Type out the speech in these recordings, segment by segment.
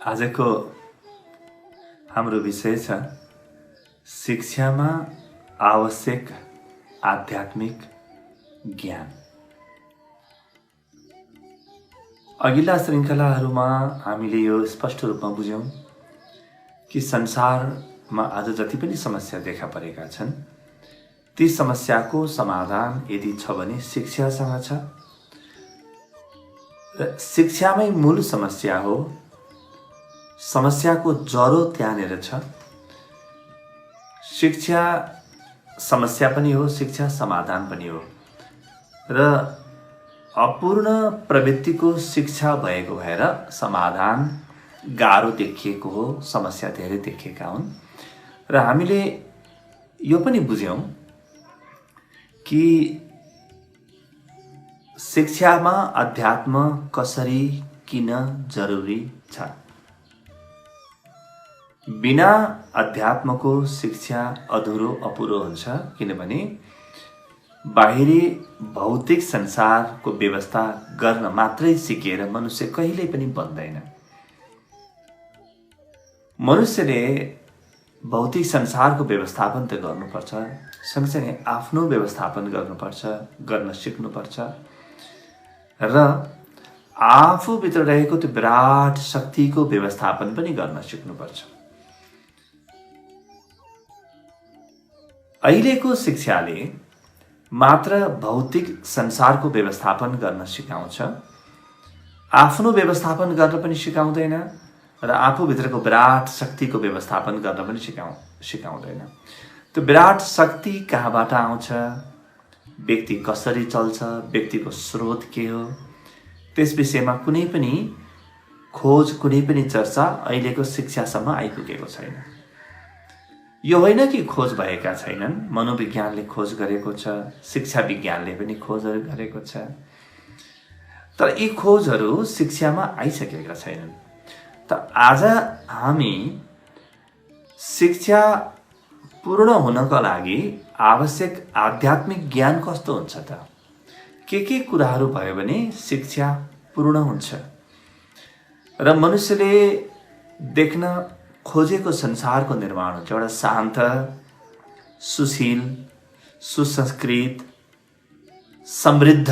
आजको हाम्रो विषय छ शिक्षामा आवश्यक आध्यात्मिक ज्ञान। अघिल्ला श्रृङ्खलाहरूमा हामीले यो स्पष्ट रूपमा बुझ्यौं कि संसारमा आज जति पनि समस्या देखा परेका छन् ती समस्याको समाधान यदि छ भने शिक्षासँग छ र शिक्षामै मूल समस्या हो। समस्याको जरो त्यहाँनिर छ। शिक्षा समस्या पनि हो, शिक्षा समाधान पनि हो र अपूर्ण प्रवृत्तिको शिक्षा भएको भएर समाधान गाह्रो देखिएको हो, समस्या धेरै देखिएका हुन्। र हामीले यो पनि बुझ्यौं कि शिक्षामा अध्यात्म कसरी किन जरुरी छ। बिना अध्यात्मको शिक्षा अधुरो अपुरो हुन्छ, किनभने बाहिरी भौतिक संसारको व्यवस्था गर्न मात्रै सिकेर मनुष्य कहिल्यै पनि बन्दैन। मनुष्यले भौतिक संसारको व्यवस्थापन त गर्नुपर्छ, सँगसँगै आफ्नो व्यवस्थापन गर्नुपर्छ, गर्न सिक्नुपर्छ र आफूभित्र रहेको त्यो विराट शक्तिको व्यवस्थापन पनि गर्न सिक्नुपर्छ। अहिलेको शिक्षाले मात्र भौतिक संसारको व्यवस्थापन गर्न सिकाउँछ, आफ्नो व्यवस्थापन गर्न पनि सिकाउँदैन र आफूभित्रको विराट शक्तिको व्यवस्थापन गर्न पनि सिकाउँदैन। त्यो विराट शक्ति कहाँबाट आउँछ, व्यक्ति कसरी चल्छ, व्यक्तिको स्रोत के हो, त्यस विषयमा कुनै पनि खोज, कुनै पनि चर्चा अहिलेको शिक्षासम्म आइपुगेको छैन। यो होइन कि खोज भएका छैनन्, मनोविज्ञानले खोज गरेको छ, शिक्षा विज्ञानले पनि खोजहरू गरेको छ, तर यी खोजहरू शिक्षामा आइसकेका छैनन्। त आज हामी शिक्षा पूर्ण हुनको लागि आवश्यक आध्यात्मिक ज्ञान कस्तो हुन्छ त, के कुराहरू भयो भने शिक्षा पूर्ण हुन्छ र मनुष्यले देख्न खोजेको संसारको निर्माण हुन्छ। एउटा शान्त, सुशील, सुसंस्कृत, समृद्ध,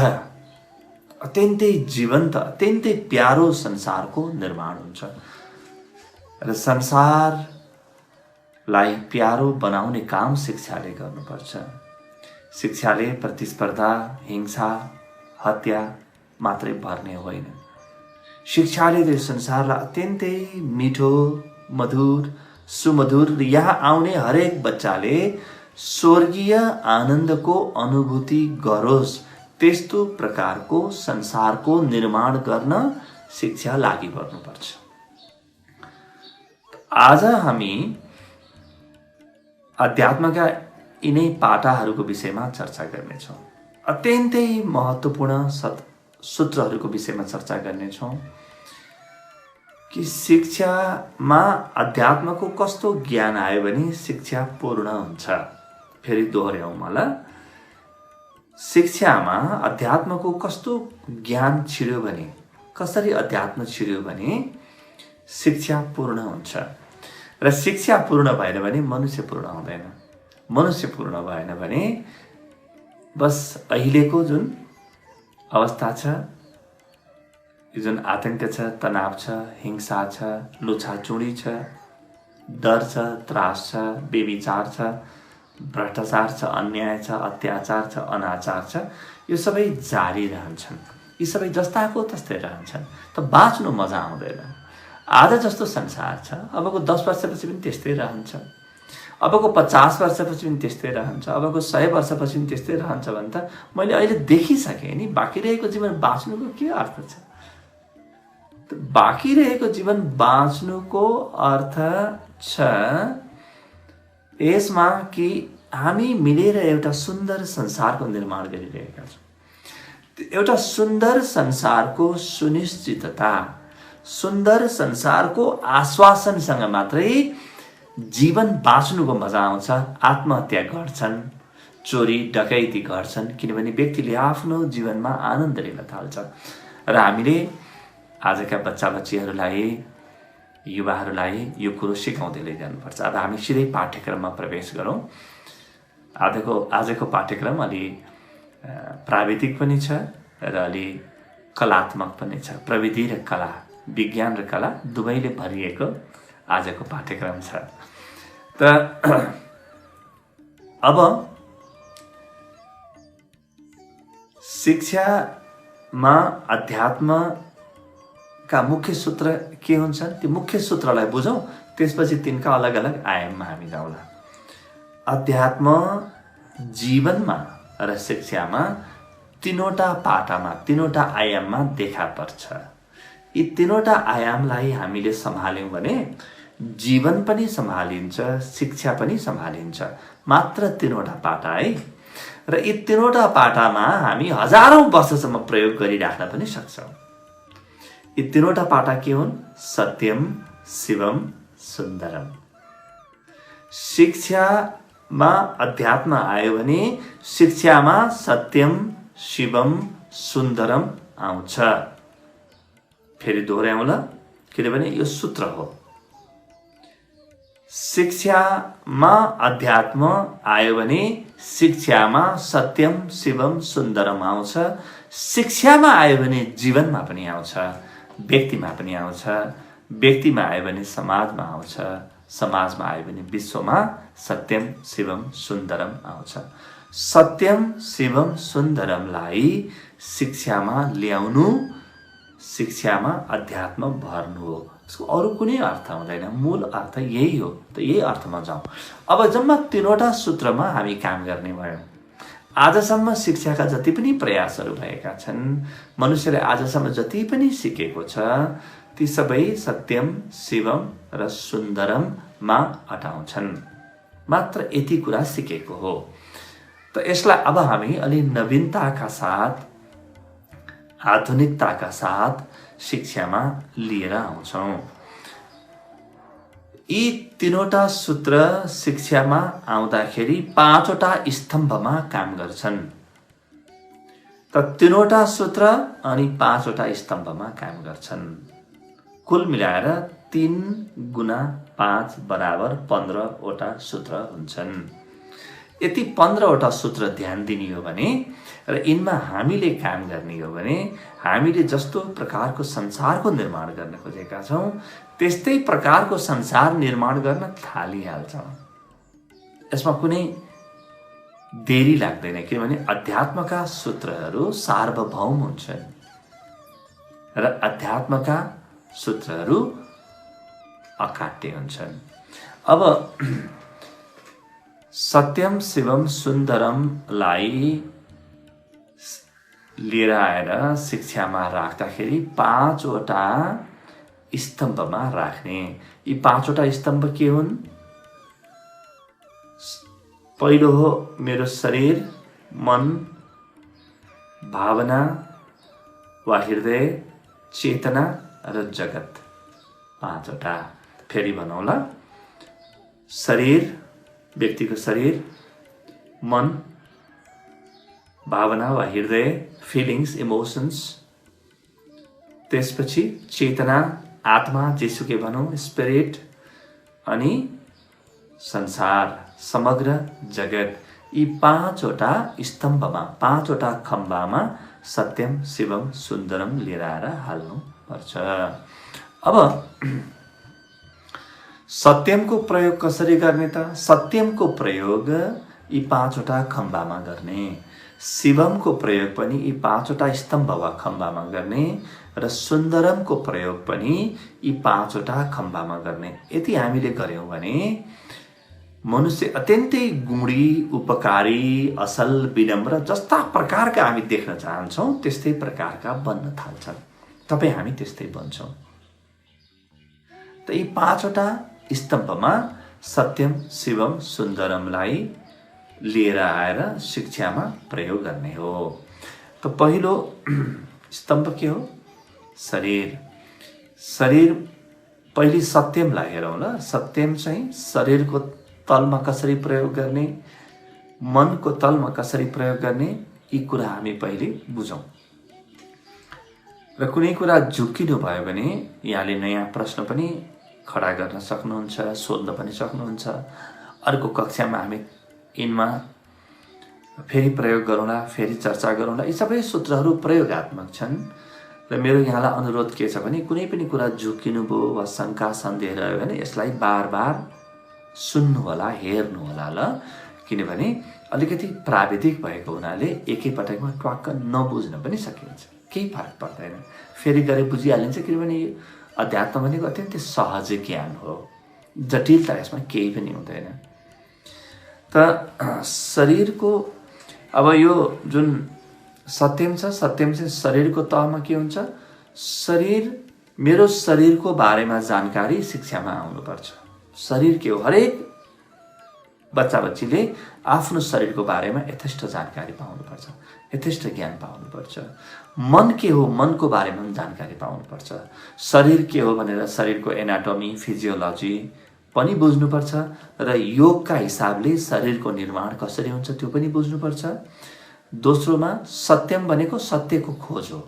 अत्यन्तै जीवन्त, अत्यन्तै प्यारो संसारको निर्माण हुन्छ र संसारलाई प्यारो बनाउने काम शिक्षाले गर्नुपर्छ। शिक्षाले प्रतिस्पर्धा, हिंसा, हत्या मात्रै भर्ने होइन। शिक्षाले त्यो संसारलाई अत्यन्तै मिठो, मधुर, सुमधुर, यहाँ आउने हरेक बच्चाले स्वर्गीय आनन्दको अनुभूति गरोस् त्यस्तो प्रकारको संसारको निर्माण गर्न शिक्षा लागि पर्नुपर्छ। आज हामी अध्यात्मका यिनै पाटाहरूको विषयमा चर्चा गर्नेछौँ। अत्यन्तै महत्त्वपूर्ण सूत्रहरूको विषयमा चर्चा गर्नेछौँ कि शिक्षामा अध्यात्मको कस्तो ज्ञान आयो भने शिक्षा पूर्ण हुन्छ। फेरि दोहोर्याउँ मलाई, शिक्षामा अध्यात्मको कस्तो ज्ञान छिर्यो भने, कसरी अध्यात्म छिर्यो भने शिक्षा पूर्ण हुन्छ र शिक्षा पूर्ण भएन भने मनुष्य पूर्ण हुँदैन। मनुष्य पूर्ण भएन भने बस अहिलेको जुन अवस्था छ, जुन आतंक छ, तनाव छ, हिंसा छ, लुछाचुडी छ, डर छ, त्रास छ, बेविचार छ, भ्रष्टाचार छ, अन्याय छ, अत्याचार छ, अनाचार छ, यो सबै जारी रहन्छन्। यी सबै जस्ताको तस्तै रहन्छन्, त बाँच्नु मजा आउँदैन। आज जस्तो संसार छ, अबको 10 वर्षपछि पनि त्यस्तै रहन्छ, अबको 50 वर्षपछि पनि त्यस्तै रहन्छ, अबको 100 वर्षपछि पनि त्यस्तै रहन्छ भने त मैले अहिले देखिसकेँ नि। बाँकी रहेको जीवन बाँच्नुको के अर्थ छ? बाँकी रहेको जीवन बाँच्नुको अर्थ छ यसमा कि हामी मिलेर एउटा सुन्दर संसारको निर्माण गरिरहेका छौँ। एउटा सुन्दर संसारको सुनिश्चितता, सुन्दर संसारको आश्वासनसँग मात्रै जीवन बाँच्नुको मजा आउँछ। आत्महत्या गर्छन्, चोरी डकैती गर्छन्, किनभने व्यक्तिले आफ्नो जीवनमा आनन्द लिन थाल्छ। र हामीले आजका बच्चा बच्चीहरूलाई युवाहरूलाई यो कुरो सिकाउँदै लैजानुपर्छ। अब हामी सिधै पाठ्यक्रममा प्रवेश गरौँ। आजको पाठ्यक्रम अलि प्राविधिक पनि छ र अलि कलात्मक पनि छ। प्रविधि र कला, विज्ञान र कला दुवैले भरिएको आजको पाठ्यक्रम छ। त अब शिक्षामा अध्यात्मका मुख्य सूत्र के हुन्छन्, ती मुख्य सूत्रलाई बुझौँ, त्यसपछि तिनका अलग अलग आयाममा हामी जाउँला। अध्यात्म जीवनमा र शिक्षामा तीनवटा पाटामा, तीनवटा आयाममा देखा पर्छ। यी तीनवटा आयामलाई हामीले सम्हाल्यौँ भने जीवन पनि सम्हालिन्छ, शिक्षा पनि सम्हालिन्छ। मात्र तीनवटा पाटा है। र यी तीनवटा पाटामा हामी हजारौं वर्षसम्म प्रयोग गरिराख्न पनि सक्छौँ। यी तीनवटा पाटा के हुन्? सत्यम, शिवम, सुन्दरम। शिक्षामा अध्यात्म आयो भने शिक्षामा सत्यम, शिवम, सुन्दरम आउँछ। फेरि दोहोऱ्याउँ ल, किनभने यो सूत्र हो। शिक्षामा अध्यात्म आयो भने शिक्षामा सत्यम, शिवम, सुन्दरम आउँछ। शिक्षामा आयो भने जीवनमा पनि आउँछ, व्यक्तिमा पनि आउँछ। व्यक्तिमा आयो भने समाजमा आउँछ, समाजमा आयो भने विश्वमा सत्यम, शिवम, सुन्दरम आउँछ। सत्यम, शिवम, सुन्दरमलाई शिक्षामा ल्याउनु, शिक्षामा अध्यात्म भर्नु हो। यसको अरू कुनै अर्थ हुँदैन, मूल अर्थ यही हो। त यही अर्थमा जाउँ। अब जम्मा तीनवटा सूत्रमा हामी काम गर्ने भयौँ। आजसम्म शिक्षाका जति पनि प्रयासहरू भएका छन्, मनुष्यले आजसम्म जति पनि सिकेको छ, ती सबै सत्यम, शिवम र सुन्दरममा अटाउँछन्। मात्र यति कुरा सिकेको हो। त यसलाई अब हामी अलि नवीनताका साथ, आधुनिकताका साथ शिक्षामा लिएर आउँछौँ। यी तीनवटा सूत्र शिक्षामा आउँदाखेरि 5वटा स्तम्भमा काम गर्छन्। त तीनवटा सूत्र अनि 5वटा स्तम्भमा काम गर्छन्। कुल मिलाएर 3 गुणा 5 बराबर 15वटा सूत्र हुन्छन्। यति 15वटा सूत्र ध्यान दिने हो भने र यिनमा हामीले काम गर्ने हो भने हामीले जस्तो प्रकारको संसारको निर्माण गर्न खोजेका छौँ, त्यस्तै प्रकारको संसार निर्माण गर्न थालिहाल्छौँ। यसमा कुनै देरी लाग्दैन, किनभने अध्यात्मका सूत्रहरू सार्वभौम हुन्छन् र अध्यात्मका सूत्रहरू अकाट्य हुन्छन्। अब सत्यम, शिवम, सुन्दरमलाई लिएर आएर शिक्षामा राख्दाखेरि 5वटा स्तम्भमा राख्ने। यी 5वटा स्तम्भ के हुन्? पहिलो हो मेरो शरीर, मन, भावना वा हृदय, चेतना र जगत। 5वटा। फेरि भनौँला। शरीर, व्यक्तिको शरीर, मन, भावना वा हृदय, फिलिङ्स, इमोसन्स। त्यसपछि चेतना, आत्मा, जेसुकै भनौँ, स्पिरिट, अनि संसार, समग्र जगत। यी 5वटा स्तम्भमा, 5वटा खम्बामा सत्यम, शिवम, सुन्दरम लिएर आएर हाल्नुपर्छ। अब सत्यमको प्रयोग कसरी गर्ने त? सत्यमको प्रयोग यी 5वटा खम्बामा गर्ने। शिवमको प्रयोग पनि यी 5वटा स्तम्भ वा खम्बामा गर्ने र सुन्दरमको प्रयोग पनि यी 5वटा खम्बामा गर्ने। यति हामीले गर्यौँ भने मनुष्य अत्यन्तै गुणी, उपकारी, असल, विनम्र जस्ता प्रकारका हामी देख्न चाहन्छौँ, त्यस्तै प्रकारका बन्न थाल्छन्। तपाईँ हामी त्यस्तै बन्छौँ। त यी 5वटा स्तम्भमा सत्यम, शिवम, सुन्दरमलाई लिएर आएर शिक्षामा प्रयोग गर्ने हो। त पहिलो स्तम्भ के हो? शरीर। शरीर पहिले सत्यमलाई हेरौँ ल। सत्यम चाहिँ शरीरको तलमा कसरी प्रयोग गर्ने, मनको तलमा कसरी प्रयोग गर्ने, यी कुरा हामी पहिले बुझौँ। र कुनै कुरा झुक्किनु भयो भने यहाँले नयाँ प्रश्न पनि खडा गर्न सक्नुहुन्छ, सोध्न पनि सक्नुहुन्छ। अर्को कक्षामा हामी यिनमा फेरि प्रयोग गरौँला, फेरि चर्चा गरौँला। यी सबै सूत्रहरू प्रयोगात्मक छन् र मेरो यहाँलाई अनुरोध के छ भने कुनै पनि कुरा झुकिनुभयो वा शङ्का सन्देह रह्यो भने यसलाई बार बार सुन्नु होला, हेर्नु होला ल। किनभने अलिकति प्राविधिक भएको हुनाले एकैपटकमा ट्वाक्क नबुझ्न पनि सकिन्छ, केही फरक पर्दैन, फेरि गरे बुझिहालिन्छ। किनभने यो अध्यात्म भनेको अत्यन्तै सहज ज्ञान हो, जटिलता यसमा केही पनि हुँदैन। त शरीरको अब यो जुन सत्यम छ, सत्यम चाहिँ शरीरको तहमा के हुन्छ, मेरो शरीरको बारेमा जानकारी शिक्षामा आउनुपर्छ। शरीर के हो, हरेक बच्चा बच्चीले आफ्नो शरीरको बारेमा यथेष्ट जानकारी पाउनुपर्छ, यथेष्ट ज्ञान पाउनुपर्छ। मन के हो, मनको बारेमा पनि जानकारी पाउनुपर्छ। शरीर के हो भनेर शरीरको एनाटोमी, फिजियोलोजी पनि बुझ्नुपर्छ र योगका हिसाबले शरीरको निर्माण कसरी हुन्छ त्यो पनि बुझ्नुपर्छ। दोस्रोमा सत्यम भनेको सत्यको खोज हो।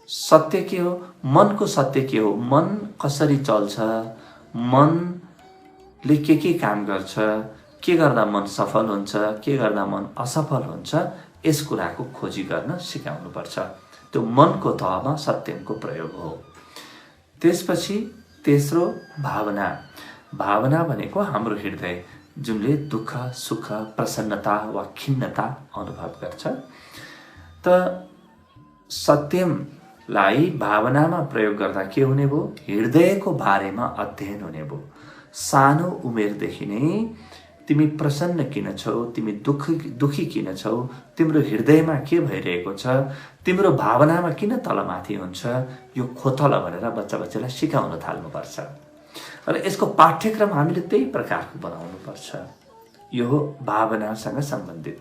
सत्य के हो, मनको सत्य के हो, मन कसरी चल्छ, मनले के काम गर्छ, के गर्दा मन सफल हुन्छ, के गर्दा मन असफल हुन्छ, यस कुराको खोजी गर्न सिकाउनुपर्छ। त्यो मनको तहमा सत्यमको प्रयोग हो। त्यसपछि तेस्रो भावना। भावना भनेको हाम्रो हृदय जुनले दुःख, सुख, प्रसन्नता वा खिन्नता अनुभव गर्छ। त सत्यमलाई भावनामा प्रयोग गर्दा के हुने भयो, हृदयको बारेमा अध्ययन हुने भयो। सानो उमेरदेखि नै तिमी प्रसन्न किन छौ, तिमी दुखी किन छौ, तिम्रो हृदयमा के भइरहेको छ, तिम्रो भावनामा किन तलमाथि हुन्छ, यो खोतल भनेर बच्चा बच्चालाई सिकाउन थाल्नुपर्छ। र यसको पाठ्यक्रम हामीले त्यही प्रकारको बनाउनुपर्छ। यो हो भावनासँग सम्बन्धित।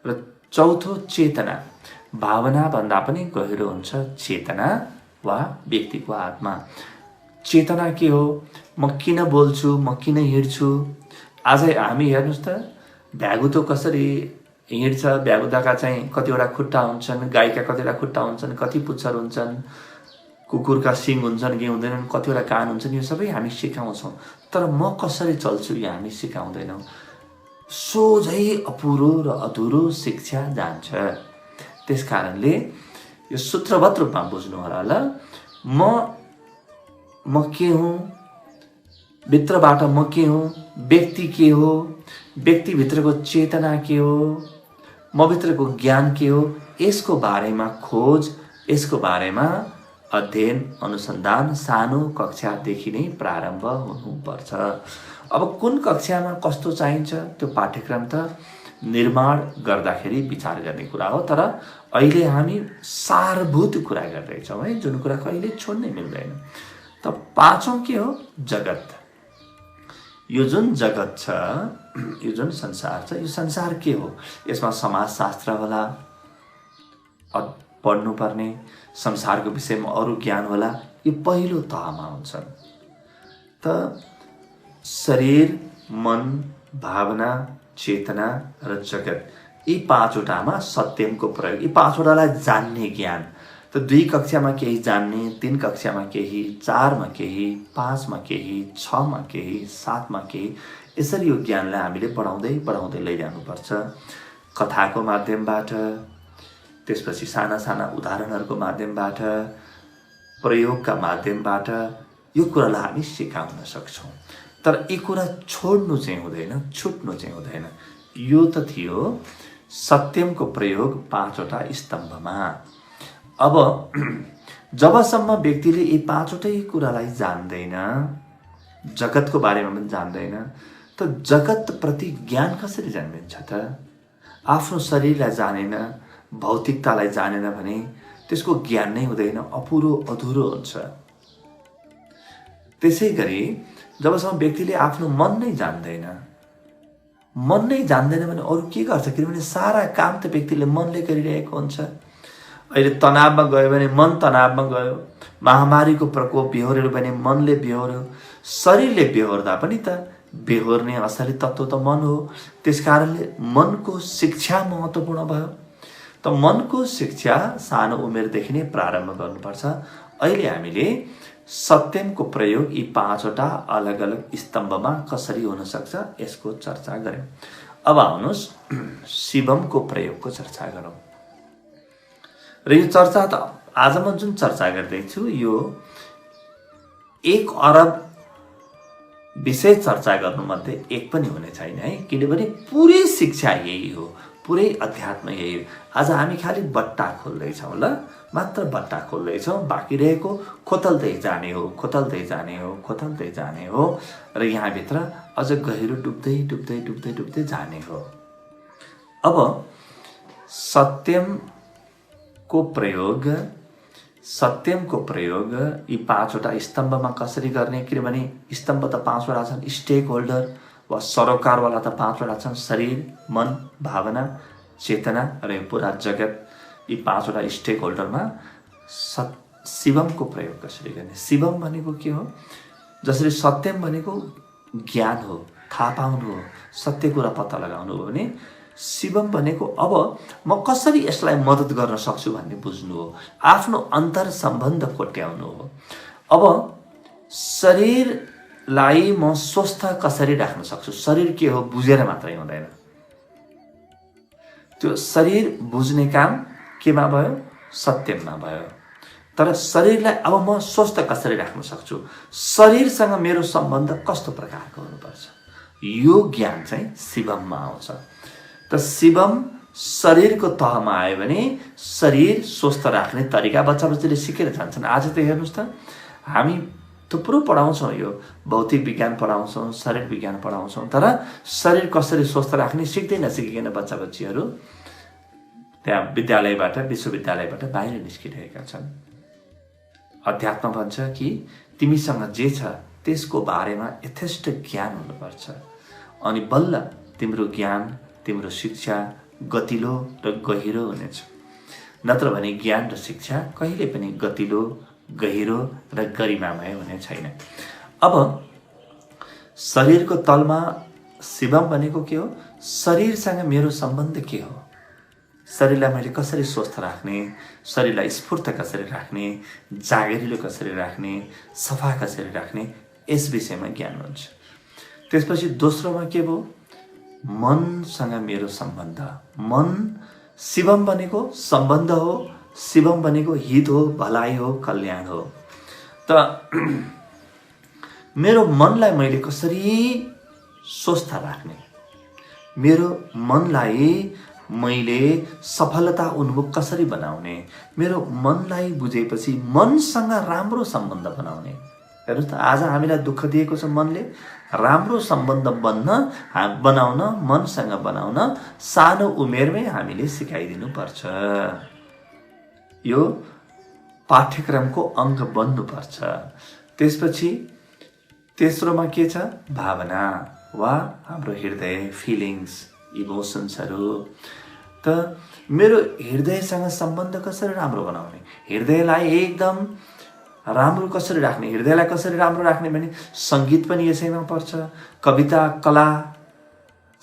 र चौथो चेतना। भावना भन्दा पनि गहिरो हुन्छ चेतना वा व्यक्तिको आत्मा। चेतना के हो, म किन बोल्छु, म किन हिँड्छु। आज हामी हेर्नुहोस् त, भ्यागुतो कसरी हिँड्छ, भ्यागुताका चाहिँ कतिवटा खुट्टा हुन्छन्, गाईका कतिवटा खुट्टा हुन्छन्, कति पुच्छर हुन्छन्, कुकुरका सिङ हुन्छन् कि हुँदैनन्, कतिवटा कान हुन्छन्, यो सबै हामी सिकाउँछौँ। तर म कसरी चल्छु यो हामी सिकाउँदैनौँ। सोझै अपुरो र अधुरो शिक्षा जान्छ। त्यस कारणले यो सूत्रबद्ध रूपमा बुझ्नु होला ल। म के हुँ, भित्रबाट म के हुँ, व्यक्ति के हो, व्यक्तिभित्रको चेतना के हो, म भित्रको ज्ञान के हो, यसको बारेमा खोज, यसको बारेमा अध्ययन अनुसन्धान सानो कक्षादेखि नै प्रारम्भ हुनुपर्छ। अब कुन कक्षामा कस्तो चाहिन्छ त्यो पाठ्यक्रम त निर्माण गर्दाखेरि विचार गर्ने कुरा हो। तर अहिले हामी सारभूत कुरा गर्दैछौँ है, जुन कुरा कहिले छोड्नै मिल्दैन। त पाँचौं के हो, जगत। यो जुन जगत छ, यो जुन संसार छ, यो संसार के हो, यसमा समाजशास्त्र होला, पढ्नुपर्ने, संसारको विषयमा अरू ज्ञान होला, यो पहिलो तहमा हुन्छ। त शरीर, मन, भावना, चेतना र जगत, यी पाँचवटामा सत्यमको प्रयोग। यी पाँचवटालाई जान्ने ज्ञान। त 2 कक्षामा केही जान्ने, 3 कक्षामा केही, 4 मा केही, 5 मा केही, 6 मा केही, 7 मा केही, यसरी यो ज्ञानलाई हामीले बढाउँदै लैजानुपर्छ। कथाको माध्यमबाट, त्यसपछि साना साना उदाहरणहरूको माध्यमबाट, प्रयोगका माध्यमबाट यो कुरालाई हामी सिकाउन सक्छौँ। तर यी कुरा छोड्नु चाहिँ हुँदैन, छुट्नु चाहिँ हुँदैन। यो त थियो सत्यमको प्रयोग 5वटा स्तम्भमा। अब जबसम्म व्यक्तिले यी 5वटै कुरालाई जान्दैन, जगतको बारेमा पनि जान्दैन, त जगतप्रति ज्ञान कसरी जन्मिन्छ त? आफ्नो शरीरलाई जानेन, भौतिकतालाई जानेन भने त्यसको ज्ञान नै हुँदैन, अपुरो अधुरो हुन्छ। त्यसै गरी जबसम्म व्यक्तिले आफ्नो मन नै जान्दैन भने अरू के गर्छ? किनभने सारा काम त व्यक्तिले मनले गरिरहेको हुन्छ। अहिले तनावमा गयो भने मन तनावमा गयो, महामारीको प्रकोप बेहोर्यो भने मनले बेहोर्यो, शरीरले बेहोर्दा पनि त बेहोर्ने असली तत्त्व त मन हो। त्यसकारणले मनको शिक्षा महत्त्वपूर्ण भयो। त मनको शिक्षा सानो उमेरदेखि नै प्रारम्भ गर्नुपर्छ। अहिले हामीले सत्यमको प्रयोग यी 5वटा अलग अलग स्तम्भमा कसरी हुन सक्छ यसको चर्चा गर्यौं। अब आउनुहोस् शिवमको प्रयोगको चर्चा गरौँ। र यो चर्चा त आज म जुन चर्चा गर्दैछु यो 1 अरब विषय चर्चा गर्नुमध्ये एक पनि हुने छैन है, किनभने पुरै शिक्षा यही हो, पुरै अध्यात्म यही हो। आज हामी खालि बट्टा खोल्दैछौँ, ल मात्र बट्टा खोल्दैछौँ, बाँकी रहेको खोतल्दै जाने हो, खोतल्दै जाने हो, खोतल्दै जाने हो र यहाँभित्र अझ गहिरो डुब्दै डुब्दै डुब्दै डुब्दै जाने हो। अब सत्यमको प्रयोग यी 5वटा स्तम्भमा कसरी गर्ने, किनभने स्तम्भ त 5वटा छन्, स्टेक होल्डर वा सरोकारवाला त 5वटा छन्, शरीर, मन, भावना, चेतना र यो पुरा जगत। यी 5वटा स्टेक होल्डरमा शिवमको प्रयोग कसरी गर्ने। शिवम भनेको के हो? जसरी सत्यम भनेको ज्ञान हो, थाहा पाउनु हो, सत्य कुरा पत्ता लगाउनु हो भने शिवम भनेको अब म कसरी यसलाई मद्दत गर्न सक्छु भन्ने बुझ्नु हो, आफ्नो अन्तर सम्बन्ध कोट्याउनु हो। अब शरीरलाई म स्वस्थ कसरी राख्न सक्छु, शरीर के हो बुझेर मात्रै हुँदैन। त्यो शरीर बुझ्ने काम केमा भयो? सत्यममा भयो। तर शरीरलाई अब म स्वस्थ कसरी राख्न सक्छु, शरीरसँग मेरो सम्बन्ध कस्तो प्रकारको हुनुपर्छ, यो ज्ञान चाहिँ शिवममा आउँछ। त शिवम शरीरको तहमा आयो भने शरीर स्वस्थ राख्ने तरिका बच्चाबच्चीले सिकेर जान्छन्। आज त हेर्नुहोस् त हामी थुप्रो पढाउँछौँ, यो भौतिक विज्ञान पढाउँछौँ, शरीर विज्ञान पढाउँछौँ, तर शरीर कसरी स्वस्थ राख्ने सिक्दै नसिकिकन बच्चाबच्चीहरू त्यहाँ विद्यालयबाट विश्वविद्यालयबाट बाहिर निस्किरहेका छन्। अध्यात्म भन्छ कि तिमीसँग जे छ त्यसको बारेमा यथेष्ट ज्ञान हुनुपर्छ, अनि बल्ल तिम्रो ज्ञान, तिम्रो शिक्षा गतिलो र गहिरो हुनेछ। नत्र भने ज्ञान र शिक्षा कहिले पनि गतिलो, गहिरो र गरिमामय हुने छैन। अब शरीरको तलमा शिवम भनेको के हो? शरीरसँग मेरो सम्बन्ध के हो, शरीरलाई मैले कसरी स्वस्थ राख्ने, शरीरलाई स्फूर्त कसरी राख्ने, जागरिलो कसरी राख्ने, सफा कसरी राख्ने, यस विषयमा ज्ञान हुन्छ। त्यसपछि दोस्रोमा के भयो? मनसँग मेरो सम्बन्ध। मन शिवम भनेको सम्बन्ध हो, शिवम भनेको हित हो, भलाइ हो, कल्याण हो। त मेरो मनलाई मैले कसरी स्वस्थ राख्ने, मेरो मनलाई मैले सफलता उन्मुख कसरी बनाउने, मेरो मनलाई बुझेपछि मनसँग राम्रो सम्बन्ध बनाउने। हेर्नुहोस् त आज हामीलाई दुःख दिएको छ मनले, राम्रो सम्बन्ध बनाउन, मनसँग बनाउन सानो उमेरमै हामीले सिकाइदिनु पर्छ। यो पाठ्यक्रमको अङ्ग बन्नुपर्छ। त्यसपछि तेस्रोमा के छ? भावना वा हाम्रो हृदय, फिलिङ्स, इमोसन्सहरू। त मेरो हृदयसँग सम्बन्ध कसरी राम्रो बनाउने, हृदयलाई एकदम राम्रो कसरी राख्ने, हृदयलाई कसरी राम्रो राख्ने भने सङ्गीत पनि यसैमा पर्छ, कविता, कला,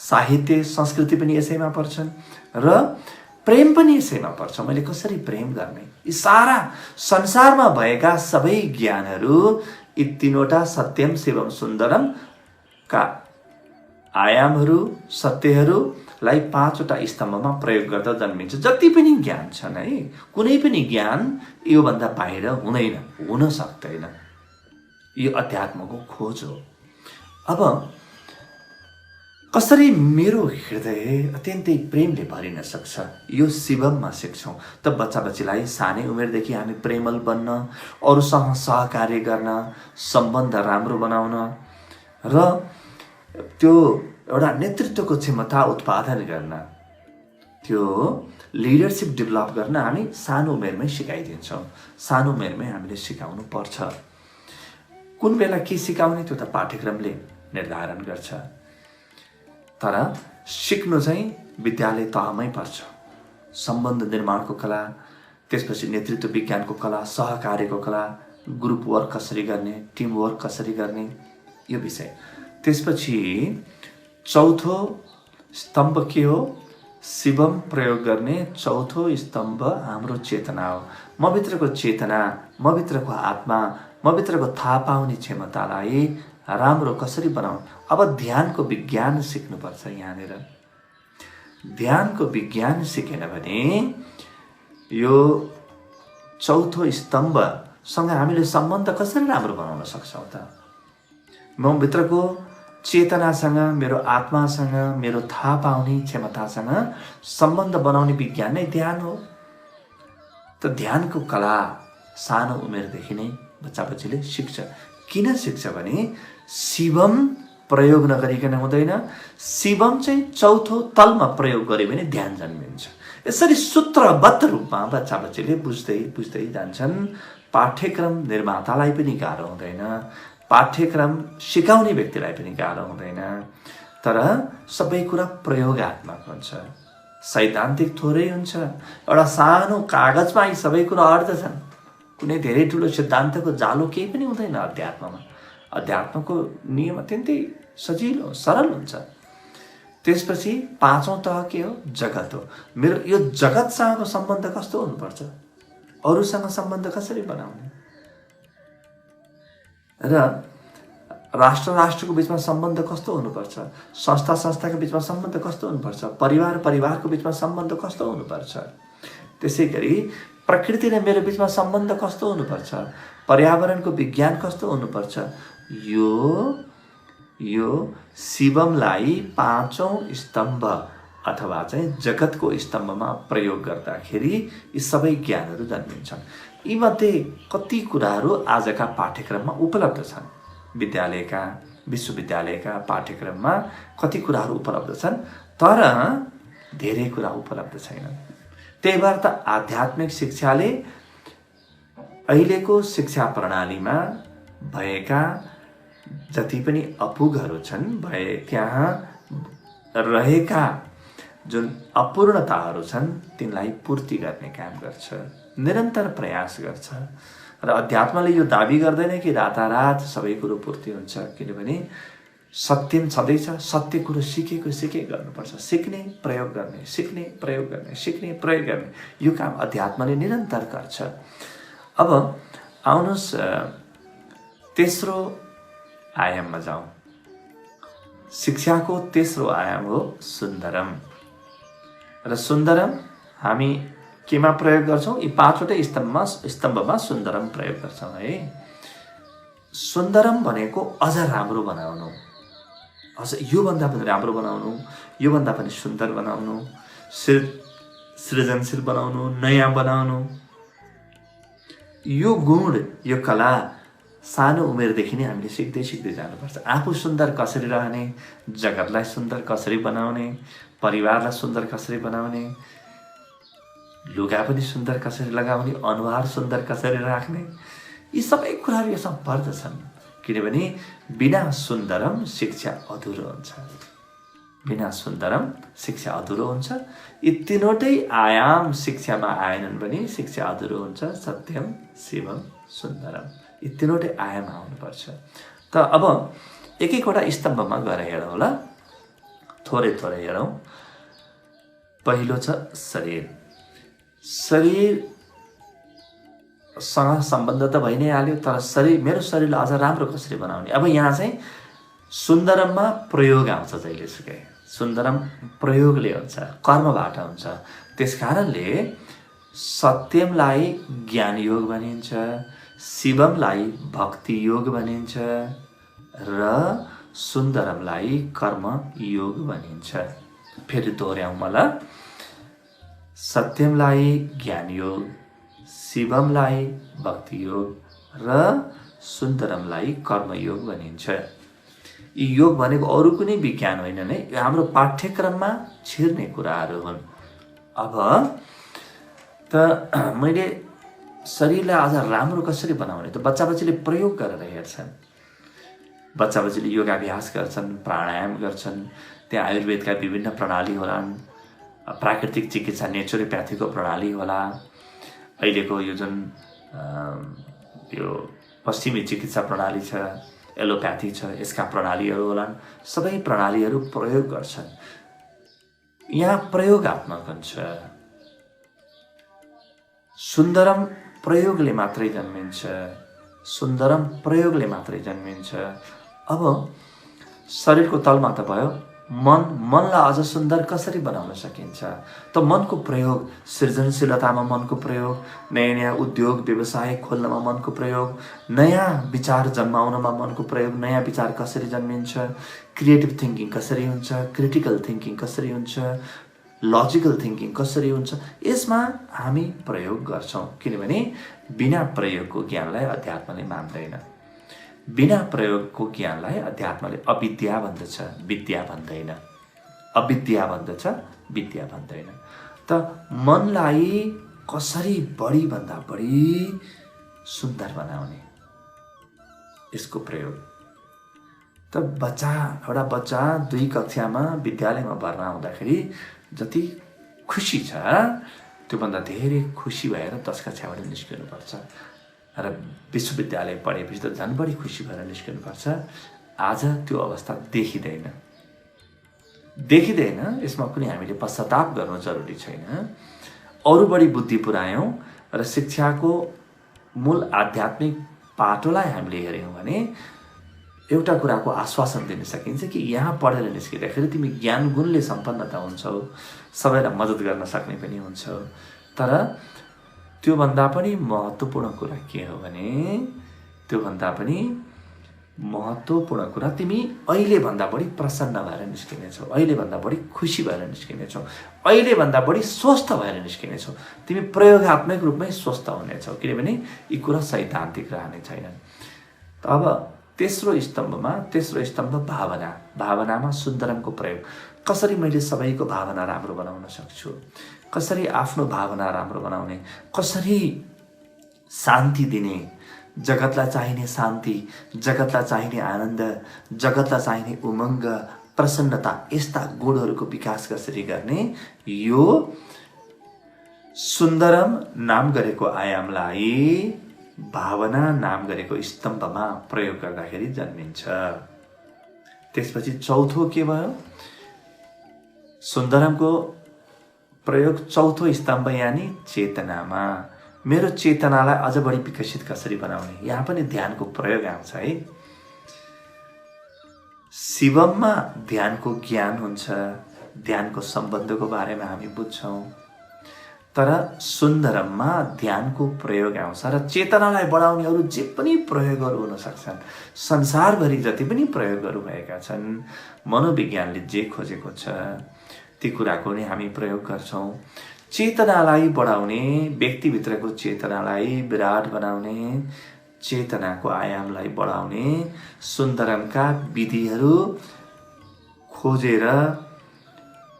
साहित्य, संस्कृति पनि यसैमा पर्छन् र प्रेम पनि यसैमा पर्छ। मैले कसरी प्रेम गर्ने, यी सारा संसारमा भएका सबै ज्ञानहरू यी 3वटा सत्यम, शिवम, सुन्दरम का आयामहरू, सत्यहरूलाई 5वटा स्तम्भमा प्रयोग गर्दा जन्मिन्छ। जति पनि ज्ञान छन् है, कुनै पनि ज्ञान योभन्दा बाहिर हुँदैन, हुन सक्दैन। यो अध्यात्मको खोज हो। अब कसरी मेरो हृदय अत्यन्तै प्रेमले भरिन सक्छ, यो शिवममा सिक्छौँ। त बच्चाबच्चीलाई सानै उमेरदेखि हामी प्रेमल बन्न, अरूसँग सहकार्य गर्न, सम्बन्ध राम्रो बनाउन र त्यो एउटा नेतृत्वको क्षमता उत्पादन गर्न, त्यो लिडरसिप डेभलप गर्न हामी सानो उमेरमै सिकाइदिन्छौँ। सानो उमेरमै हामीले सिकाउनु पर्छ। कुन बेला के सिकाउने त्यो त पाठ्यक्रमले निर्धारण गर्छ, तर सिक्नु चाहिँ विद्यालय तहमै पर्छ। सम्बन्ध निर्माणको कला, त्यसपछि नेतृत्व विज्ञानको कला, सहकार्यको कला, ग्रुप वर्क कसरी गर्ने, टिम वर्क कसरी गर्ने, यो विषय। त्यसपछि चौथो स्तम्भ के हो? शिवम प्रयोग गर्ने चौथो स्तम्भ हाम्रो चेतना हो। म भित्रको चेतना, म भित्रको आत्मा मभित्रको थाहा पाउने क्षमतालाई राम्रो कसरी बनाउनु। अब ध्यानको विज्ञान सिक्नुपर्छ। यहाँनिर ध्यानको विज्ञान सिकेन भने यो चौथो स्तम्भसँग हामीले सम्बन्ध कसरी राम्रो बनाउन सक्छौँ त? म भित्रको चेतनासँग, मेरो आत्मासँग, मेरो थाहा पाउने क्षमतासँग सम्बन्ध बनाउने विज्ञान नै ध्यान हो। त ध्यानको कला सानो उमेरदेखि नै बच्चा बच्चीले सिक्छ। किन सिक्छ भने शिवम प्रयोग नगरिकन हुँदैन। शिवम चाहिँ चौथो तलमा प्रयोग गर्यो भने ध्यान जन्मिन्छ। यसरी सूत्रबद्ध रूपमा बच्चा बच्चीले बुझ्दै बुझ्दै जान्छन्। पाठ्यक्रम निर्मातालाई पनि गाह्रो हुँदैन, पाठ्यक्रम सिकाउने व्यक्तिलाई पनि गाह्रो हुँदैन। तर सबै कुरा प्रयोगात्मक हुन्छ, सैद्धान्तिक थोरै हुन्छ। एउटा सानो कागजमा यी सबै कुरा अर्थ छन्। कुनै धेरै ठुलो सिद्धान्तको जालो केही पनि हुँदैन अध्यात्ममा। अध्यात्मको नियम अत्यन्तै सजिलो सरल हुन्छ। त्यसपछि पाँचौं तह के हो? जगत हो। मेरो यो जगतसँगको सम्बन्ध कस्तो हुनुपर्छ? अरूसँग सम्बन्ध कसरी बनाउने? र राष्ट्रको बिचमा सम्बन्ध कस्तो हुनुपर्छ? संस्थाको बिचमा सम्बन्ध कस्तो हुनुपर्छ? परिवारको बिचमा सम्बन्ध कस्तो हुनुपर्छ? त्यसै गरी प्रकृति र मेरो बिचमा सम्बन्ध कस्तो हुनुपर्छ? पर्यावरणको विज्ञान कस्तो हुनुपर्छ? यो शिवमलाई पाँचौं स्तम्भ अथवा चाहिँ जगतको स्तम्भमा प्रयोग गर्दाखेरि यी सबै ज्ञानहरू जन्मिन्छन्। यीमध्ये कति कुराहरू आजका पाठ्यक्रममा उपलब्ध छन्। विश्वविद्यालयका पाठ्यक्रममा कति कुराहरू उपलब्ध छन्, तर धेरै कुरा उपलब्ध छैनन्। त्यही भएर त आध्यात्मिक शिक्षाले अहिलेको शिक्षा प्रणालीमा भएका जति पनि अपुगहरू छन्, त्यहाँ रहेका जुन अपूर्णताहरू छन् तिनलाई पूर्ति गर्ने काम गर्छ, निरन्तर प्रयास गर्छ। र अध्यात्मले यो दाबी गर्दैन कि रातारात सबै कुरो पूर्ति हुन्छ, किनभने सत्य छँदैछ। सत्य कुरो सिकेको गर्नुपर्छ। सिक्ने प्रयोग गर्ने, सिक्ने प्रयोग गर्ने, सिक्ने प्रयोग गर्ने, यो काम अध्यात्मले निरन्तर गर्छ। अब आउनुहोस् तेस्रो आयाममा जाउँ। शिक्षाको तेस्रो आयाम हो सुन्दरम। र सुन्दरम हामी केमा प्रयोग गर्छौँ? यी पाँचवटै स्तम्भमा सुन्दरम प्रयोग गर्छौँ है। सुन्दरम भनेको अझ राम्रो बनाउनु, अझ योभन्दा पनि राम्रो बनाउनु, योभन्दा पनि सुन्दर बनाउनु, सृजनशील बनाउनु, नयाँ बनाउनु। यो गुण, यो कला सानो उमेरदेखि नै हामीले सिक्दै जानुपर्छ। आफू सुन्दर कसरी रहने, जगतलाई सुन्दर कसरी बनाउने, परिवारलाई सुन्दर कसरी बनाउने, लुगा पनि सुन्दर कसरी लगाउने, अनुहार सुन्दर कसरी राख्ने, यी सबै कुराहरू यसमा पर्दछन्। किनभने बिना सुन्दरम शिक्षा अधुरो हुन्छ। बिना सुन्दरम शिक्षा अधुरो हुन्छ। यी तीनवटै आयाम शिक्षामा आएनन् भने शिक्षा अधुरो हुन्छ। सत्यम, शिवम, सुन्दरम, यी तीनवटै आयाम आउनुपर्छ। त अब एक-एकवटा स्तम्भमा गएर हेरौँ ल, थोरै हेरौँ। पहिलो छ शरीर। शरीरसँग सम्बन्ध त भइ नै हाल्यो, तर मेरो शरीरलाई अझ राम्रो कसरी बनाउने? अब यहाँ चाहिँ सुन्दरममा प्रयोग आउँछ। जहिलेसुकै सुन्दरम प्रयोगले हुन्छ, कर्मबाट हुन्छ। त्यस कारणले सत्यमलाई ज्ञान योग भनिन्छ, शिवमलाई भक्ति योग भनिन्छ र सुन्दरमलाई कर्म योग भनिन्छ। फेरि दोहोऱ्याउँ मलाई। सत्यमलाई ज्ञान योग, शिवमलाई भक्ति योग र सुन्दरमलाई कर्मयोग भनिन्छ। यी योग भनेको अरू कुनै विज्ञान होइन नै, यो हाम्रो पाठ्यक्रममा छिर्ने कुराहरू हुन्। अब त मैले शरीरलाई अझ राम्रो कसरी बनाउने? त बच्चा बच्चीले प्रयोग गरेर हेर्छन्। बच्चा बच्चीले योगाभ्यास गर्छन्, प्राणायाम गर्छन्। त्यहाँ आयुर्वेदका विभिन्न प्रणाली होलान्, प्राकृतिक चिकित्सा नेचुरोप्याथीको प्रणाली होला, अहिलेको यो जुन यो पश्चिमी चिकित्सा प्रणाली छ, एलोप्याथी छ, यसका प्रणालीहरू होलान्। सबै प्रणालीहरू प्रयोग गर्छन्। यहाँ प्रयोगात्मक हुन्छ। सुन्दरम प्रयोगले मात्रै जन्मिन्छ, सुन्दरम प्रयोगले मात्रै जन्मिन्छ। अब शरीरको तलमा त भयो, मनलाई अझ सुन्दर कसरी बनाउन सकिन्छ? त मनको प्रयोग, सृजनशीलतामा मनको प्रयोग, नयाँ नयाँ उद्योग व्यवसाय खोल्नमा मनको प्रयोग, नयाँ विचार जन्माउनमा मनको प्रयोग, नयाँ विचार कसरी जन्मिन्छ, क्रिएटिभ थिङ्किङ कसरी हुन्छ, क्रिटिकल थिङ्किङ कसरी हुन्छ, लजिकल थिङ्किङ कसरी हुन्छ, यसमा हामी प्रयोग गर्छौँ। किनभने बिना प्रयोगको ज्ञानलाई अध्यात्मले मान्दैन। बिना प्रयोगको ज्ञानलाई अध्यात्मले अविद्या भन्दछ, विद्या भन्दैन। अविद्या भन्दछ, विद्या भन्दैन। त मनलाई कसरी बढी भन्दा बढी सुन्दर बनाउने, यसको प्रयोग। त एउटा बच्चा 2 कक्षामा विद्यालयमा भर्ना हुँदाखेरि जति खुसी छ, त्योभन्दा धेरै खुसी भएर 10 कक्षाबाट निस्किनुपर्छ र विश्वविद्यालय पढेपछि त झन् बढी खुसी भएर निस्किनुपर्छ। आज त्यो अवस्था देखिँदैन। यसमा कुनै हामीले पश्चाताप गर्नु जरुरी छैन। अरू बढी बुद्धि पुर्यायौँ र शिक्षाको मूल आध्यात्मिक पाटोलाई हामीले हेऱ्यौँ भने एउटा कुराको आश्वासन दिन सकिन्छ कि यहाँ पढेर निस्किँदाखेरि तिमी ज्ञान गुणले सम्पन्नता हुन्छौ, सबैलाई मद्दत गर्न सक्ने पनि हुन्छौ। तर त्योभन्दा पनि महत्त्वपूर्ण कुरा के हो भने, त्योभन्दा पनि महत्त्वपूर्ण कुरा तिमी अहिलेभन्दा बढी प्रसन्न भएर निस्किनेछौ, अहिलेभन्दा बढी खुसी भएर निस्किनेछौ, अहिलेभन्दा बढी स्वस्थ भएर निस्किनेछौ। तिमी प्रयोगात्मक रूपमै स्वस्थ हुनेछौ, किनभने यी कुरा सैद्धान्तिक रहने छैनन्। अब तेस्रो स्तम्भ भावना। भावनामा सुन्दरमको प्रयोग। कसरी मैले सबैको भावना राम्रो बनाउन सक्छु, कसरी आफ्नो भावना राम्रो बनाउने, कसरी शान्ति दिने, जगतलाई चाहिने शान्ति, जगतलाई चाहिने आनन्द, जगतलाई चाहिने उमङ्ग, प्रसन्नता, यस्ता गुणहरूको विकास कसरी गर्ने, यो सुन्दरम नाम गरेको आयामलाई भावना नाम गरेको स्तम्भमा प्रयोग गर्दाखेरि जन्मिन्छ। त्यसपछि चौथो के भयो? सुन्दरमको प्रयोग चौथो स्तम्भ यानि चेतनामा। मेरो चेतनालाई अझ बढी विकसित कसरी बनाउने, यहाँ पनि ध्यानको प्रयोग आउँछ है। शिवममा ध्यानको ज्ञान हुन्छ, ध्यानको सम्बन्धको बारेमा हामी बुझ्छौँ। तर सुन्दरममा ध्यानको प्रयोग आउँछ र चेतनालाई बढाउने अरू जे पनि प्रयोगहरू हुन सक्छन्। संसारभरि जति पनि प्रयोगहरू भएका छन्, मनोविज्ञानले जे खोजेको छ ती कुराको नै हामी प्रयोग गर्छौँ। चेतनालाई बढाउने, व्यक्तिभित्रको चेतनालाई विराट बनाउने, चेतनाको आयामलाई बढाउने सुन्दरमका विधिहरू खोजेर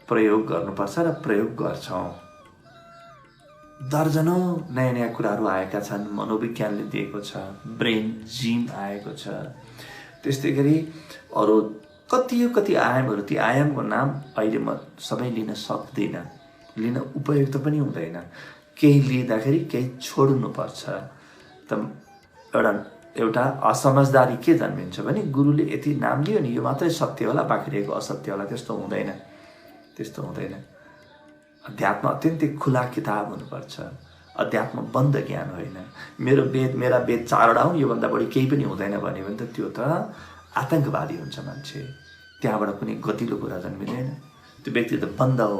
प्रयोग गर्नुपर्छ र प्रयोग गर्छौँ। दर्जनौं नयाँ नयाँ कुराहरू आएका छन्, मनोविज्ञानले दिएको छ, ब्रेन जिम आएको छ। त्यस्तै गरी अरू कति आयामहरू, ती आयामको नाम अहिले म सबै लिन सक्दिनँ, लिन उपयुक्त पनि हुँदैन। केही लिँदाखेरि केही छोड्नुपर्छ। त एउटा असमझदारी के जन्मिन्छ भने गुरुले यति नाम लियो नि, यो मात्रै सत्य होला, बाँकी रहेको असत्य होला। त्यस्तो हुँदैन। अध्यात्म अत्यन्तै खुला किताब हुनुपर्छ। अध्यात्म बन्द ज्ञान होइन। मेरा वेद 4वटा हुन्, योभन्दा बढी केही पनि हुँदैन भन्यो भने त त्यो त आतङ्कवादी हुन्छ मान्छे। त्यहाँबाट कुनै गतिलो कुरा जन्मिँदैन। त्यो व्यक्ति त बन्द हो।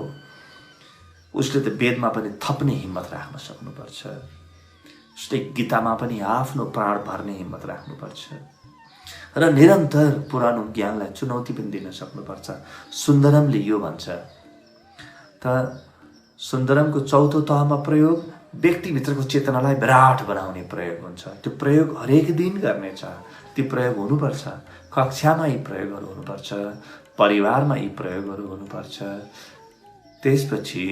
उसले त वेदमा पनि थप्ने हिम्मत राख्न सक्नुपर्छ। उसले गीतामा पनि आफ्नो प्राण भर्ने हिम्मत राख्नुपर्छ र निरन्तर पुरानो ज्ञानलाई चुनौती पनि दिन सक्नुपर्छ। सुन्दरमले यो भन्छ। त सुन्दरमको चौथो तहमा प्रयोग व्यक्तिभित्रको चेतनालाई विराट बनाउने प्रयोग हुन्छ। त्यो प्रयोग हरेक दिन गर्नेछ। ती प्रयोग हुनुपर्छ। कक्षामा यी प्रयोगहरू हुनुपर्छ, परिवारमा यी प्रयोगहरू हुनुपर्छ। त्यसपछि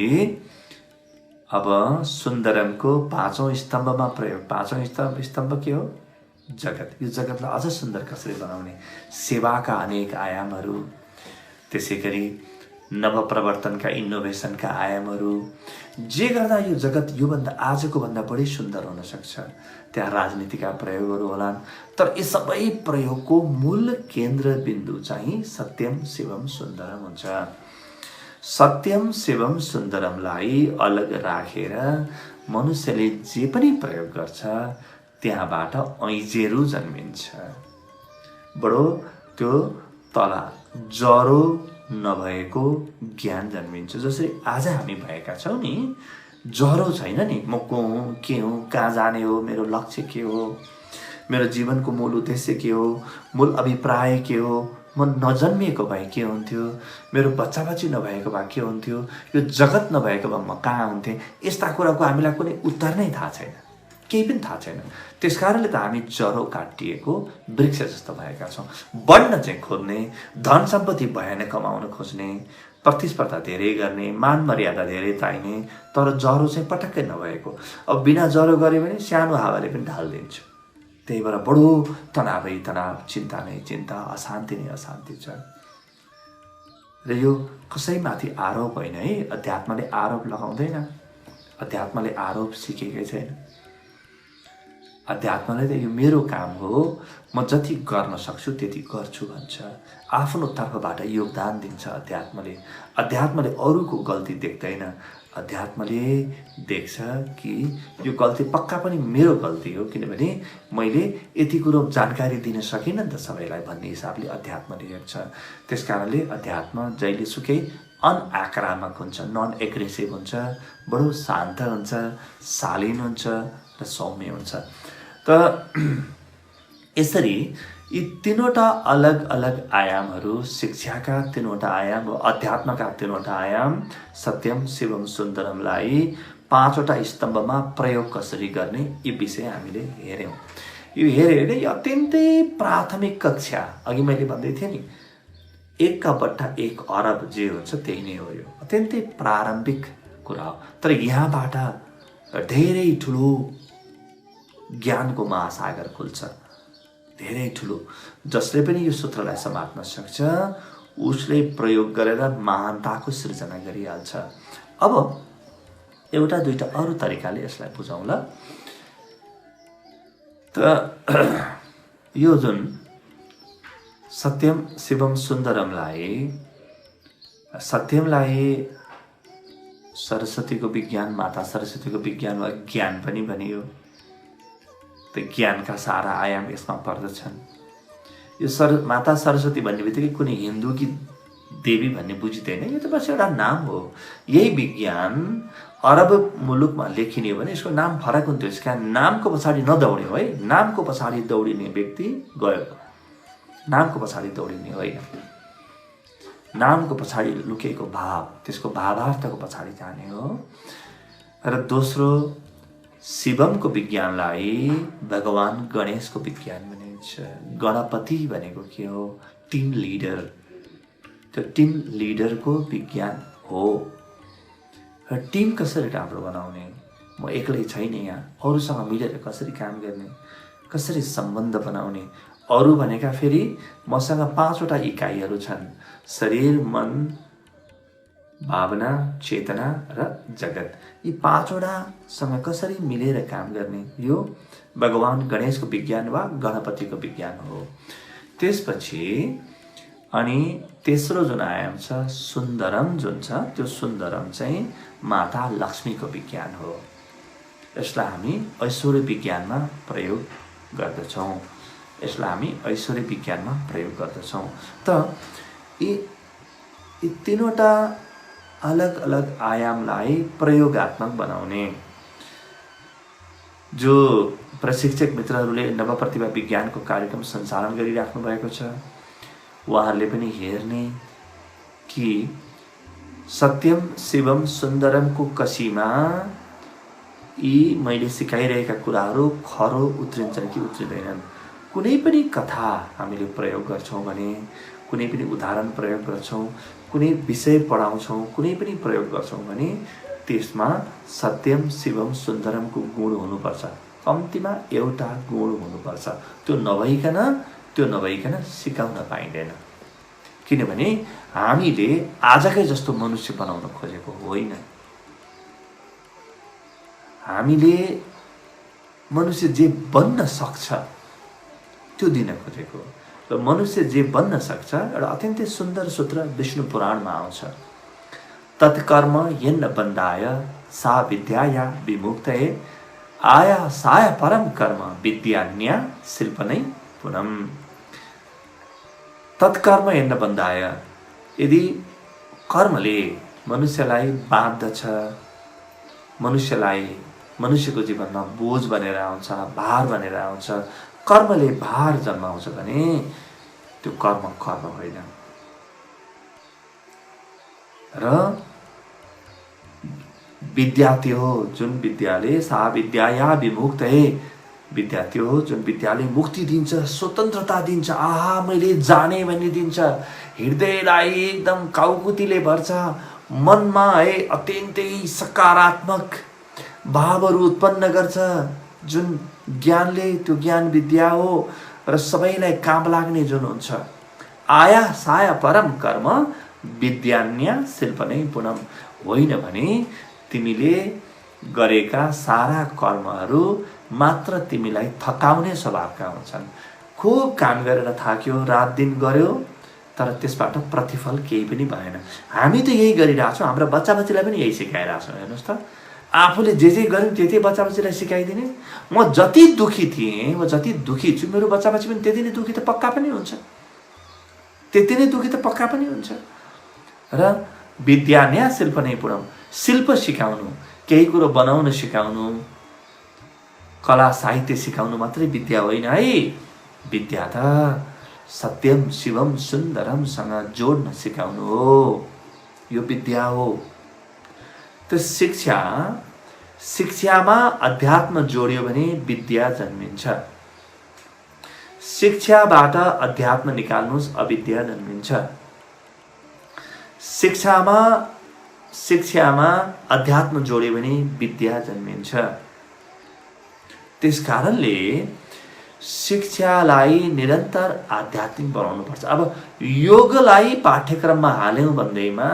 अब सुन्दरमको 5औं स्तम्भमा प्रयोग। 5औं स्तम्भ के हो? जगत। यो जगतलाई अझ सुन्दर कसरी बनाउने, सेवाका अनेक आयामहरू, त्यसै गरी नवप्रवर्तनका, इनोभेसनका आयामहरू, जे गर्दा यो जगत योभन्दा आजको भन्दा बढी सुन्दर हुन सक्छ। त्यहाँ राजनीतिका प्रयोगहरू होलान्, तर यी सबै प्रयोगको मूल केन्द्र बिन्दु चाहिँ सत्यम शिवम सुन्दरम हुन्छ। सत्यम शिवम सुन्दरमलाई अलग राखेर मनुष्यले जे पनि प्रयोग गर्छ त्यहाँबाट ऐजेरू जन्मिन्छ। बडो त्यो तल जरो नभएको ज्ञान जन्मिन्छ। जसरी आज हामी भएका छौँ नि, जरो छैन नि, म को हुँ, के हुँ, कहाँ जाने हो, मेरो लक्ष्य के हो, मेरो जीवनको मूल उद्देश्य के हो, मूल अभिप्राय के हो, म नजन्मिएको भए के हुन्थ्यो, मेरो बच्चा बच्ची नभएको भए के हुन्थ्यो, यो जगत नभएको भए म कहाँ हुन्थेँ, यस्ता कुराको हामीलाई कुनै उत्तर नै थाहा छैन, केही पनि थाहा छैन। त्यसकारणले त हामी जरो काटिएको वृक्ष जस्तो भएका छौँ। बढ्न चाहिँ खोज्ने, धन सम्पत्ति भएन कमाउन खोज्ने, प्रतिस्पर्धा धेरै गर्ने, मान मर्यादा धेरै चाहिने, तर जरो चाहिँ पटक्कै नभएको। अब बिना जरो गऱ्यो भने सानो हावाले पनि ढालिदिन्छ। त्यही भएर बडो तनावै तनाव, चिन्ता नै चिन्ता, अशान्ति नै अशान्ति छ। र यो कसैमाथि आरोप होइन है, अध्यात्मले आरोप लगाउँदैन, अध्यात्मले आरोप सिकेकै छैन। अध्यात्मले त यो मेरो काम हो, म जति गर्न सक्छु त्यति गर्छु भन्छ। आफ्नो तर्फबाट योगदान दिन्छ अध्यात्मले। अध्यात्मले अरूको गल्ती देख्दैन, अध्यात्मले देख्छ कि यो गल्ती पक्का पनि मेरो गल्ती हो, किनभने मैले यति कुरो जानकारी दिन सकिनँ नि त सबैलाई भन्ने हिसाबले अध्यात्मले हेर्छ। त्यसकारणले अध्यात्म जहिलेसुकै अनआक्रामक हुन्छ, नन एग्रेसिभ हुन्छ, बडो शान्त हुन्छ, शालीन हुन्छ र सौम्य हुन्छ। त यसरी यी तीनवटा अलग अलग आयामहरू, शिक्षाका तीनवटा आयाम, अध्यात्मका तीनवटा आयाम, सत्यम शिवम सुन्दरमलाई 5वटा स्तम्भमा प्रयोग कसरी गर्ने, यी विषय हामीले हेऱ्यौँ। यो हेरेर यो अत्यन्तै प्राथमिक कक्षा, अघि मैले भन्दै थिएँ नि, 1 का बट्टा 1 अरब जे हुन्छ त्यही नै हो। यो अत्यन्तै प्रारम्भिक कुरा हो, तर यहाँबाट धेरै ठुलो ज्ञानको महासागर खुल्छ, धेरै ठुलो। जसले पनि यो सूत्रलाई समात्न सक्छ उसले प्रयोग गरेर महानताको सृजना गरिहाल्छ। अब एउटा दुईटा अरू तरिकाले यसलाई बुझौँला। त यो जुन सत्यम शिवम सुन्दरमलाई, सत्यमलाई सरस्वतीको विज्ञान, माता सरस्वतीको विज्ञान वा ज्ञान पनि भनियो। ज्ञानका सारा आयाम यसमा पर्दछन्। यो माता सरस्वती भन्ने बित्तिकै कुनै हिन्दूकी देवी भन्ने बुझिँदैन, यो त बस एउटा नाम हो। यही विज्ञान अरब मुलुकमा लेखिने हो भने यसको नाम फरक हुन्थ्यो। यसका नामको पछाडि नदौड्यो है, नामको पछाडि दौडिने व्यक्ति गयो, नामको पछाडि दौडिने होइन। नामको पछाडि लुकेको भाव, त्यसको भावार्थको पछाडि जाने हो। र दोस्रो, शिवमको विज्ञानलाई भगवान गणेशको विज्ञान भनिन्छ। गणपति भनेको के हो? Team leader. त्यो टिम लिडरको विज्ञान हो। र टिम कसरी राम्रो बनाउने, म एक्लै छैन यहाँ, अरूसँग मिलेर कसरी काम गर्ने, कसरी सम्बन्ध बनाउने। अरू भनेका फेरि मसँग 5वटा इकाइहरू छन्, शरीर, मन, भावना, चेतना र जगत। यी 5वटासँग कसरी मिलेर काम गर्ने, यो भगवान गणेशको विज्ञान वा गणपतिको विज्ञान हो। त्यसपछि अनि तेस्रो जुन आयाम छ सुन्दरम जुन छ, त्यो सुन्दरम चाहिँ माता लक्ष्मीको विज्ञान हो। यसलाई हामी ऐश्वर्य विज्ञानमा प्रयोग गर्दछौँ। यसलाई हामी ऐश्वर्य विज्ञानमा प्रयोग गर्दछौँ। त यी तीनवटा अलग अलग आयामलाई प्रयोगात्मक बनाउने, जो प्रशिक्षक मित्रहरूले नवप्रतिभा विज्ञानको कार्यक्रम सञ्चालन गरिराख्नु भएको छ, उहाँहरूले पनि हेर्ने कि सत्यम शिवम सुन्दरमको कसीमा यी मैले सिकाइरहेका कुराहरू खरो उत्रिन्छन् कि उत्रिँदैनन्। कुनै पनि कथा हामीले प्रयोग गर्छौँ भने, कुनै पनि उदाहरण प्रयोग गर्छौँ, कुनै विषय पढाउँछौँ, कुनै पनि प्रयोग गर्छौँ भने त्यसमा सत्यम शिवम सुन्दरमको गुण हुनुपर्छ। कम्तीमा एउटा गुण हुनुपर्छ। त्यो नभइकन सिकाउन पाइँदैन। किनभने हामीले आजकै जस्तो मनुष्य बनाउन खोजेको होइन। हामीले मनुष्य जे बन्न सक्छ त्यो दिन खोजेको। र मनुष्य जे बन्न सक्छ, एउटा अत्यन्तै सुन्दर सूत्र विष्णु पुराणमा आउँछ। तत्कर्म येन बन्धाय सा विद्याया विमुक्तये आया साय परम कर्म विद्यान्या शिल्प नै पुनम। तत्कर्म एन्न बन्धाय, यदि कर्मले मनुष्यलाई बाँध्दछ, मनुष्यको जीवनमा बोझ बनेर आउँछ, भार बनेर आउँछ, कर्मले भार जन्माउँछ भने त्यो कर्म होइन। र विद्यार्थी हो जुन विद्याले सा विद्याया विमुक्तये, विद्यार्थी हो जुन विद्याले मुक्ति दिन्छ, स्वतन्त्रता दिन्छ, आहा मैले जाने भन्ने दिन्छ, हृदयलाई एकदम काउकुतीले भर्छ, मनमा अत्यन्तै सकारात्मक भावहरू उत्पन्न गर्छ, जुन ज्ञानले, त्यो ज्ञान विद्या हो र सबैलाई काम लाग्ने जुन हुन्छ। आया साया परम कर्म विद्यान्या शिल्प नै पुनम। होइन भने तिमीले गरेका सारा कर्महरू मात्र तिमीलाई थकाउने स्वभावका हुन्छन्। खुब काम गरेर थाक्यो, रात दिन गर्यो, तर त्यसबाट प्रतिफल केही पनि भएन। हामी त यही गरिरहेछौँ, हाम्रा बच्चा बच्चीलाई पनि यही सिकाइरहेछौँ। हेर्नुहोस् त, आफूले जे गर्यौँ त्यही बच्चा बच्चीलाई सिकाइदिने। म जति दुखी थिएँ, म जति दुखी छु, मेरो बच्चा बच्ची पनि त्यति नै दुखी त पक्का पनि हुन्छ, त्यति नै दुखी त पक्का पनि हुन्छ। र विद्यान्या शिल्प नै पुनम, शिल्प सिकाउनु, केही कुरो बनाउन सिकाउनु, कला साहित्य सिकाउनु मात्रै विद्या होइन है। विद्या त सत्यम शिवम सुन्दरमसँग जोड्न सिकाउनु हो, यो विद्या हो। त शिक्षामा अध्यात्म जोडियो भने विद्या जन्मिन्छ। शिक्षाबाट अध्यात्म निकाल्नुस्, अविद्या जन्मिन्छ। शिक्षामा अध्यात्म जोड्यो भने विद्या जन्मिन्छ। त्यसकारणले शिक्षालाई निरन्तर आध्यात्मिक बनाउनुपर्छ। अब योगलाई पाठ्यक्रममा हाल्यौँ भन्दैमा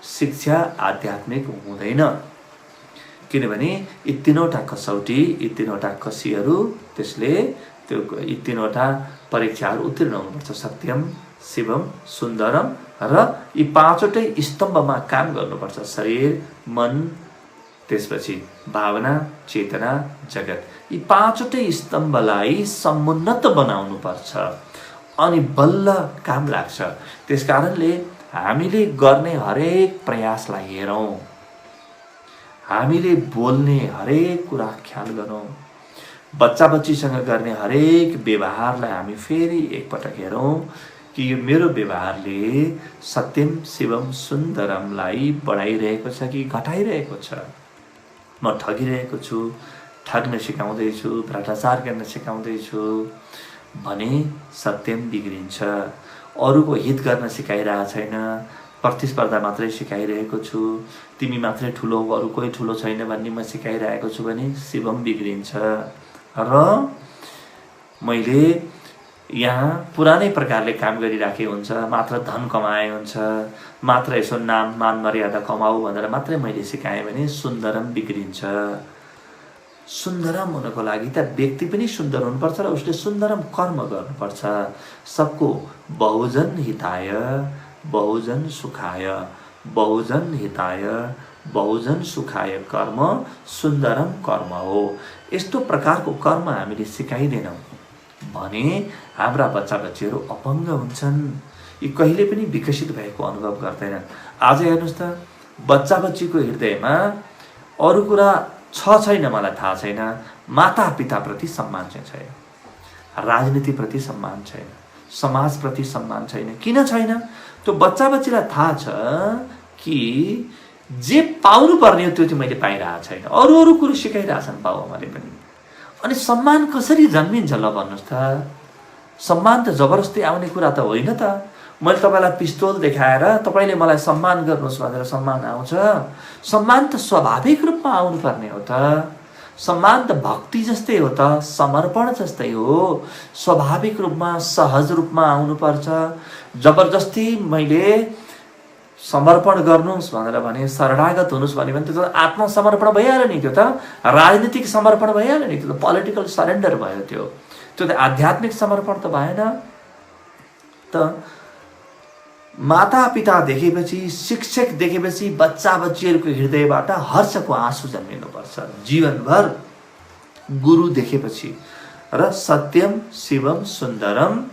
शिक्षा आध्यात्मिक हुँदैन, किनभने यी तीनवटा कसौटी, यी तीनवटा कसीहरू, त्यसले त्यो यी तीनवटा परीक्षाहरू उत्तीर्ण हुनुपर्छ। सत्यम शिवम सुन्दरम र यी पाँचवटै स्तम्भमा काम गर्नुपर्छ। शरीर, मन, त्यसपछि भावना, चेतना, जगत, यी पाँचवटै स्तम्भलाई समुन्नत बनाउनुपर्छ, अनि बल्ल काम लाग्छ। त्यसकारणले हामीले गर्ने हरेक प्रयासलाई हेरौँ, हामीले बोल्ने हरेक कुरा ख्याल गरौँ, बच्चा बच्चीसँग गर्ने हरेक व्यवहारलाई हामी फेरि एकपटक हेरौँ कि यो मेरो व्यवहारले सत्यम शिवम सुन्दरमलाई बढाइरहेको छ कि घटाइरहेको छ। म ठगिरहेको छु, ठग्न सिकाउँदैछु, भ्रष्टाचार गर्न सिकाउँदैछु भने सत्यम बिग्रिन्छ। अरूको हित गर्न सिकाइरहेको छैन, प्रतिस्पर्धा मात्रै सिकाइरहेको छु, तिमी मात्रै ठुलो हो, अरू कोही ठुलो छैन भन्ने म सिकाइरहेको छु भने शिवम बिग्रिन्छ। र मैले यहाँ पुरानै प्रकारले काम गरिराखे हुन्छ, मात्र धन कमाए हुन्छ, मात्र यसो नाम मान मर्यादा कमाऊ भनेर मात्रै मैले सिकाएँ भने सुन्दरम बिग्रिन्छ। सुन्दरम हुनको लागि त व्यक्ति पनि सुन्दर हुनुपर्छ र उसले सुन्दरम कर्म गर्नुपर्छ। सबको बहुजन हिताय बहुजन सुखाय, बहुजन हिताय बहुजन सुखाय कर्म सुन्दरम कर्म हो। यस्तो प्रकारको कर्म हामीले सिकाइदिनौँ भने हाम्रा बच्चा बच्चीहरू अपङ्ग हुन्छन्, यी कहिले पनि विकसित भएको अनुभव गर्दैनन्। आज हेर्नुहोस् त, बच्चा बच्चीको हृदयमा अरू कुरा छैन मलाई थाहा छैन, माता पिताप्रति सम्मान चाहिँ छैन, राजनीतिप्रति सम्मान छैन, समाजप्रति सम्मान छैन। किन छैन? त्यो बच्चा बच्चीलाई थाहा छ कि जे पाउनु पर्ने हो त्यो चाहिँ मैले पाइरहेको छैन, अरू कुरो सिकाइरहेछन् बाबुआमाले पनि। अनि सम्मान कसरी जन्मिन्छ ल भन्नुहोस् त? सम्मान त जबरजस्ती आउने कुरा त होइन त। मैले तपाईँलाई पिस्तोल देखाएर तपाईँले मलाई सम्मान गर्नुहोस् भनेर सम्मान आउँछ? सम्मान त स्वाभाविक रूपमा आउनुपर्ने हो त। सम्मान त भक्ति जस्तै हो त, समर्पण जस्तै हो, स्वाभाविक रूपमा सहज रूपमा आउनुपर्छ। जबरजस्ती मैले समर्पण गर्नुहोस् भनेर भने, शरणागत हुनुहोस् भने त्यो त आत्मसमर्पण भइहाल्यो नि, त्यो त राजनीतिक समर्पण भइहाल्यो नि, त्यो त पोलिटिकल सरेन्डर भयो, त्यो त आध्यात्मिक समर्पण त भएन। त माता पिता देखेपछि, शिक्षक देखेपछि बच्चा बच्चीहरूको हृदयबाट हर्षको आँसु जन्मिनुपर्छ जीवनभर। गुरु देखेपछि र सत्यम शिवम सुन्दरम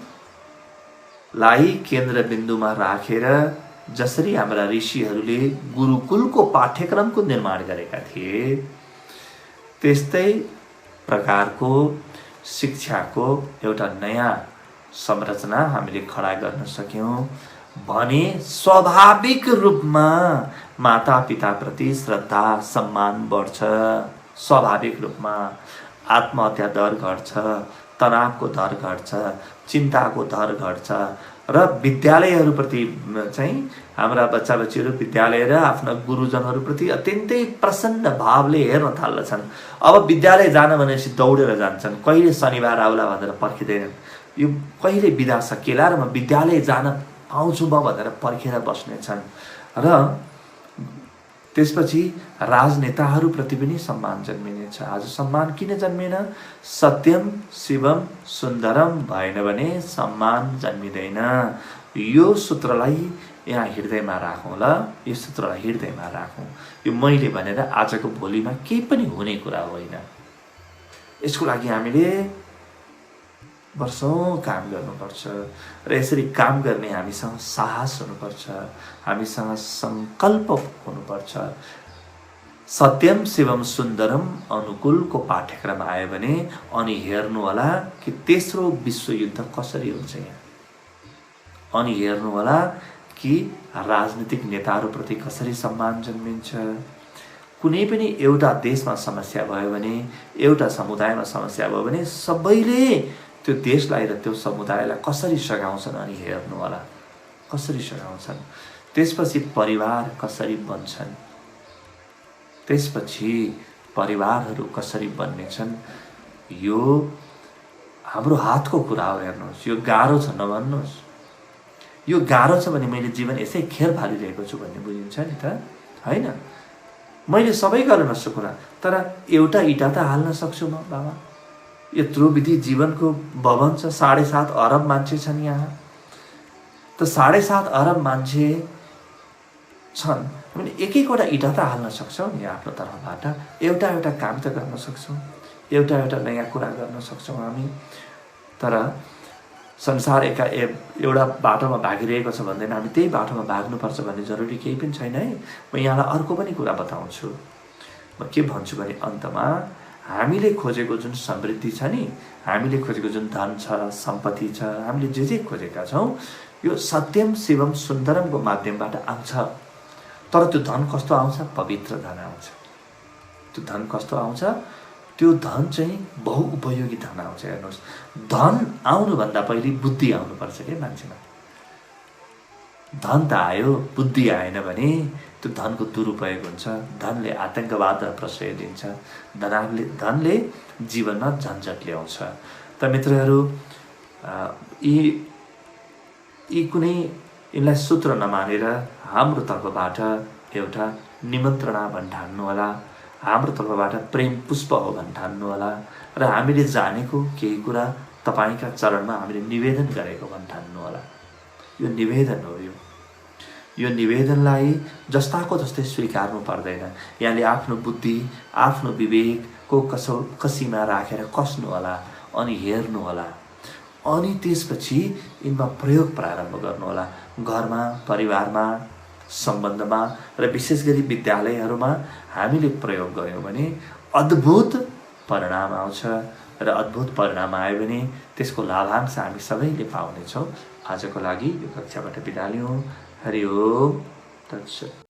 लाई केन्द्रबिन्दुमा राखेर जसरी हाम्रा ऋषिहरूले गुरुकुलको पाठ्यक्रमको निर्माण गरेका थिए, त्यस्तै प्रकारको शिक्षाको एउटा नयाँ संरचना हामीले खडा गर्न सक्यौं भने स्वाभाविक रूपमा मातापिताप्रति श्रद्धा सम्मान बढ्छ। स्वाभाविक रूपमा आत्महत्या दर घट्छ, तनावको दर घट्छ, चिन्ताको दर घट्छ र विद्यालयहरूप्रति चाहिँ हाम्रा बच्चाबच्चीहरू विद्यालय र आफ्ना गुरुजनहरूप्रति अत्यन्तै प्रसन्न भावले हेर्न थाल्दछन्। अब विद्यालय जान भनेपछि दौडेर जान्छन्, कहिले शनिबार आउला भनेर पर्खिँदैनन्, यो कहिले बिदा सकिएला र म विद्यालय जान पाउँछु म भनेर पर्खेर बस्नेछन्। र त्यसपछि राजनेताहरूप्रति पनि सम्मान जन्मिनेछ। आज सम्मान किन जन्मेन? सत्यम शिवम सुन्दरम भएन भने सम्मान जन्मिँदैन। यो सूत्रलाई यहाँ हृदयमा राखौँ ल, यो सूत्रलाई हृदयमा राखौँ। यो मैले भनेर आजको भोलिमा केही पनि हुने कुरा होइन। यसको लागि हामीले वर्षौं काम गर्नुपर्छ र यसरी काम गर्ने हामीसँग साहस हुनुपर्छ, हामीसँग संकल्प हुनुपर्छ। सत्यम शिवम सुन्दरम अनुकूलको पाठ्यक्रम आयो भने अनि हेर्नु होला कि तेस्रो विश्वयुद्ध कसरी हुन्छ यहाँ, अनि हेर्नु होला कि राजनीतिक नेताहरूप्रति कसरी सम्मान जन्मिन्छ। कुनै पनि एउटा देशमा समस्या भयो भने, एउटा समुदायमा समस्या भयो भने सबैले त्यो देशलाई र त्यो समुदायलाई कसरी सघाउँछन् अनि हेर्नु होला, कसरी सघाउँछन्। त्यसपछि परिवार कसरी बन्छन्, त्यसपछि परिवारहरू कसरी बन्नेछन्, यो हाम्रो हातको कुरा हो। हेर्नुहोस्, यो गाह्रो छ नभन्नुहोस्। यो गाह्रो छ भने मैले जीवन यसै खेर फालिरहेको छु भन्ने बुझिन्छ नि त, होइन? मैले सबै गर्न नसकुला, तर एउटा इँटा त हाल्न सक्छु म बाबा। यत्रो विधि जीवनको भवन छ, 7.5 अरब मान्छे छन् यहाँ। त 7.5 अरब मान्छे छन्, हामीले एक-एकवटा इँटा त हाल्न सक्छौँ नि आफ्नो तर्फबाट। एउटा एउटा काम त गर्न सक्छौँ, एउटा एउटा नयाँ कुरा गर्न सक्छौँ हामी। तर संसार एउटा बाटोमा भागिरहेको छ भन्दैन, हामी त्यही बाटोमा भाग्नुपर्छ भन्ने जरुरी केही पनि छैन है। म यहाँलाई अर्को पनि कुरा बताउँछु। म के भन्छु भने अन्तमा हामीले खोजेको जुन समृद्धि छ नि, हामीले खोजेको जुन धन छ, सम्पत्ति छ, हामीले जे खोजेका छौँ, यो सत्यम शिवम सुन्दरमको माध्यमबाट आउँछ। तर त्यो धन कस्तो आउँछ? पवित्र धन आउँछ। त्यो धन कस्तो आउँछ? त्यो धन चाहिँ बहुउपयोगी धन आउँछ। हेर्नुहोस्, धन आउनुभन्दा पहिले बुद्धि आउनुपर्छ के मान्छेमा। धन त आयो, बुद्धि आएन भने त्यो धनको दुरुपयोग हुन्छ। धनले आतंकवाद प्रश्रय दिन्छ, धनले जीवनमा झन्झट ल्याउँछ। त मित्रहरू, यी कुनै यिनलाई सूत्र नमानेर हाम्रो तर्फबाट एउटा निमन्त्रणा भन्ठान्नु होला, हाम्रो तर्फबाट प्रेम पुष्प हो भन्ठान्नु होला र हामीले जानेको केही कुरा तपाईका चरणमा हामीले निवेदन गरेको भन्ठान्नु होला। यो निवेदन हो। यो निवेदनलाई जस्ताको जस्तै स्वीकार्नु पर्दैन। यहाँले आफ्नो बुद्धि, आफ्नो विवेकको कसीमा राखेर कस्नु होला अनि हेर्नु होला, अनि त्यसपछि यिनमा प्रयोग प्रारम्भ गर्नु होला। घरमा, परिवारमा, सम्बन्धमा र विशेष गरी विद्यालयहरूमा हामीले प्रयोग गर्यौँ भने अद्भुत परिणाम आउँछ र अद्भुत परिणाम आयो भने त्यसको लाभांश हामी सबैले पाउनेछौँ। आजको लागि यो कक्षाबाट बिदा लियौँ। हरि ओम तत्सत्।